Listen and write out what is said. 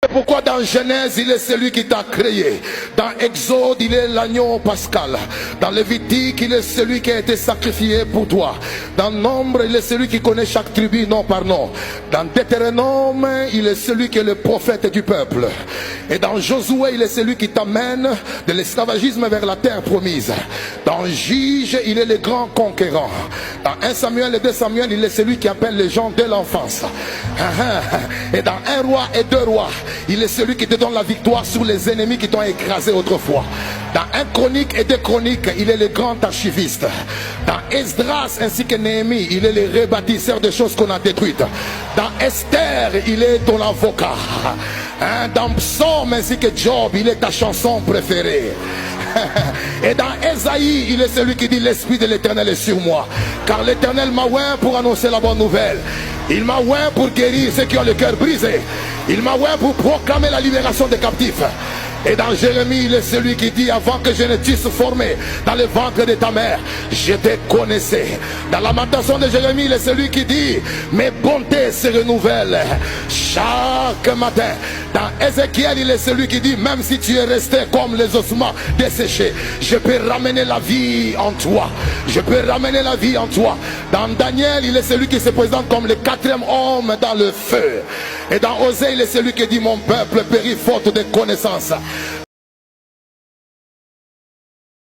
C'est pourquoi dans Genèse, il est celui qui t'a créé. Dans Exode, il est l'agneau pascal. Dans Lévitique, il est celui qui a été sacrifié pour toi. Dans Nombre, il est celui qui connaît chaque tribu nom par nom. Dans Deutéronome, il est celui qui est le prophète du peuple. Et dans Josué, il est celui qui t'amène de l'esclavagisme vers la terre promise. Dans Juge, il est le grand conquérant. Dans 1 Samuel et 2 Samuel, il est celui qui appelle les gens dès l'enfance. Et dans 1 roi et 2 rois, il est celui qui te donne la victoire sur les ennemis qui t'ont écrasé autrefois. Dans 1 chronique et 2 chroniques, il est le grand archiviste. Dans Esdras ainsi que Néhémie, il est le rebâtisseur des choses qu'on a détruites. Dans Esther, il est ton avocat. Dans Psaume ainsi que Job, il est ta chanson préférée. Et dans Ésaïe, il est celui qui dit l'Esprit de l'Éternel est sur moi. Car l'Éternel m'a oint pour annoncer la bonne nouvelle. Il m'a oint pour guérir ceux qui ont le cœur brisé. Il m'a oint pour proclamer la libération des captifs. Et dans Jérémie, il est celui qui dit avant que je ne t'eusse formé dans le ventre de ta mère, je te connaissais. Dans Lamentation de Jérémie, il est celui qui dit mes bontés se renouvellent chaque matin. Dans Ézéchiel, il est celui qui dit même si tu es resté comme les ossements desséchés, je peux ramener la vie en toi. Je peux ramener la vie en toi. Dans Daniel, il est celui qui se présente comme le 4e homme dans le feu. Et dans Osée, il est celui qui dit mon peuple périt faute de connaissance.